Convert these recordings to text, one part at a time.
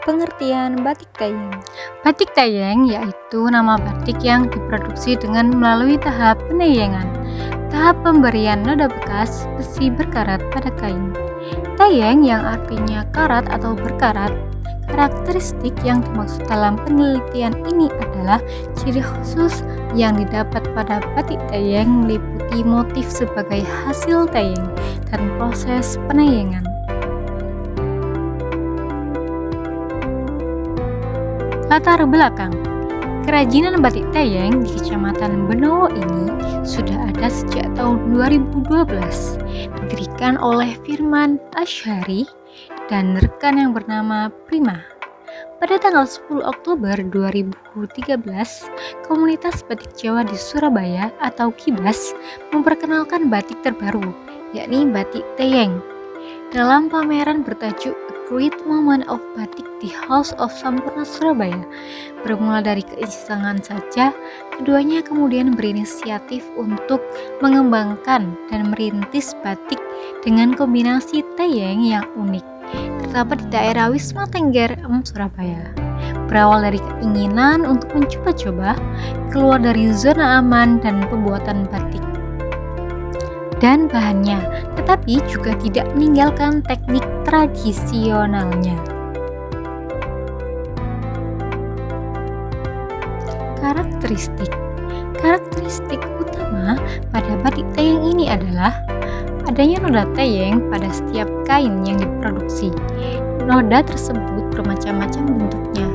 Pengertian batik Tayeng. Batik Tayeng yaitu nama batik yang diproduksi dengan melalui tahap penayengan, tahap pemberian noda bekas besi berkarat pada kain. Tayeng yang artinya karat atau berkarat. Karakteristik yang dimaksud dalam penelitian ini adalah ciri khusus yang didapat pada batik Tayeng meliputi motif sebagai hasil tayeng dan proses penayengan. Latar belakang kerajinan batik Tayeng di Kecamatan Benowo ini sudah ada sejak tahun 2012, didirikan oleh Firman Asyhari dan rekan yang bernama Prima. Pada tanggal 10 Oktober 2013, komunitas batik Jawa di Surabaya atau KIBAS memperkenalkan batik terbaru, yakni batik Tayeng. Dalam pameran bertajuk A Great Moment of Batik di House of Sampurna Surabaya, bermula dari keisengan saja, keduanya kemudian berinisiatif untuk mengembangkan dan merintis batik dengan kombinasi Tayeng yang unik, terdapat di daerah Wisma Tengger, Surabaya. Berawal dari keinginan untuk mencoba-coba keluar dari zona aman dan pembuatan batik dan bahannya, tetapi juga tidak meninggalkan teknik tradisionalnya. Karakteristik utama pada batik Tayeng ini adalah adanya noda Tayeng pada setiap kain yang diproduksi. Noda tersebut bermacam-macam bentuknya,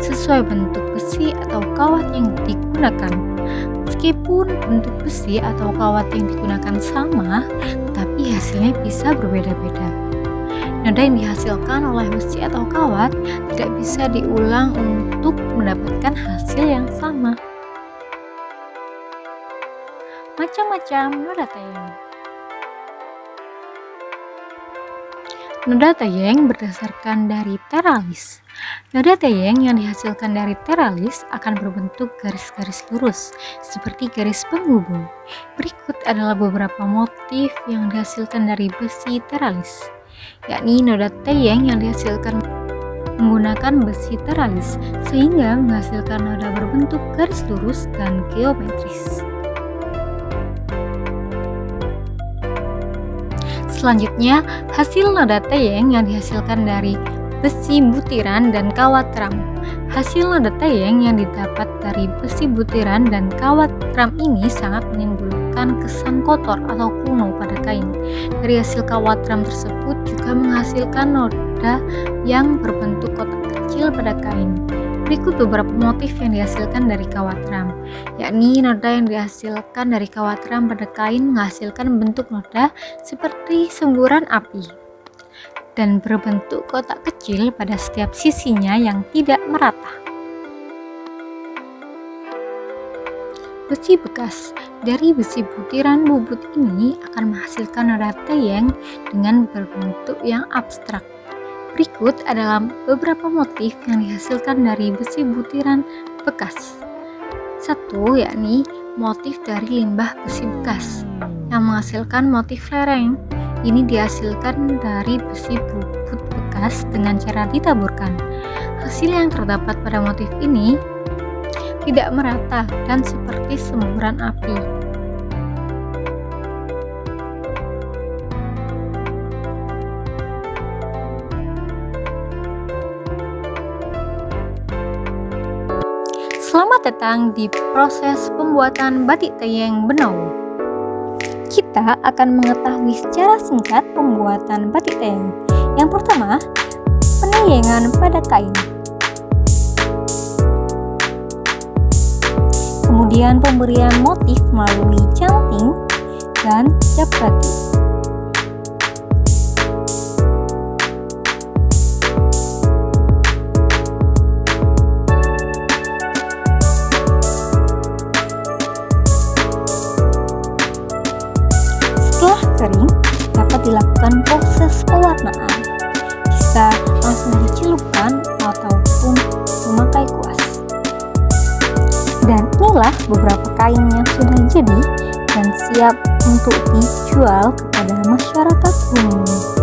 sesuai bentuk besi atau kawat yang digunakan. Meskipun bentuk besi atau kawat yang digunakan sama, tetapi hasilnya bisa berbeda-beda. Noda yang dihasilkan oleh besi atau kawat tidak bisa diulang untuk mendapatkan hasil yang sama. Macam-macam noda Tayeng. Noda Tayeng berdasarkan dari teralis. Noda Tayeng yang dihasilkan dari teralis akan berbentuk garis-garis lurus, seperti garis penghubung. Berikut adalah beberapa motif yang dihasilkan dari besi teralis, yakni noda Tayeng yang dihasilkan menggunakan besi teralis, sehingga menghasilkan noda berbentuk garis lurus dan geometris. Selanjutnya, hasil noda Tayeng yang dihasilkan dari besi butiran dan kawat ram. Hasil noda Tayeng yang didapat dari besi butiran dan kawat ram ini sangat menimbulkan kesan kotor atau kuno pada kain. Dari hasil kawat ram tersebut juga menghasilkan noda yang berbentuk kotak kecil pada kain. Berikut beberapa motif yang dihasilkan dari kawat ram, yakni noda yang dihasilkan dari kawat ram pada kain menghasilkan bentuk noda seperti semburan api dan berbentuk kotak kecil pada setiap sisinya yang tidak merata. Besi bekas. Dari besi butiran bubut ini akan menghasilkan noda Tayeng dengan berbentuk yang abstrak. Berikut adalah beberapa motif yang dihasilkan dari besi butiran bekas. Satu, yakni motif dari limbah besi bekas yang menghasilkan motif lereng. Ini dihasilkan dari besi bubut bekas dengan cara ditaburkan. Hasil yang terdapat pada motif ini tidak merata dan seperti semburan api. Selamat datang di proses pembuatan batik Tayeng Benowo. Kita akan mengetahui secara singkat pembuatan batik Tayeng. Yang pertama, penayengan pada kain. Kemudian pemberian motif melalui canting dan cap batik. Setelah kering, dapat dilakukan proses pewarnaan. Bisa langsung dicelupkan ataupun memakai kuas. Dan inilah beberapa kain yang sudah jadi dan siap untuk dijual kepada masyarakat umum.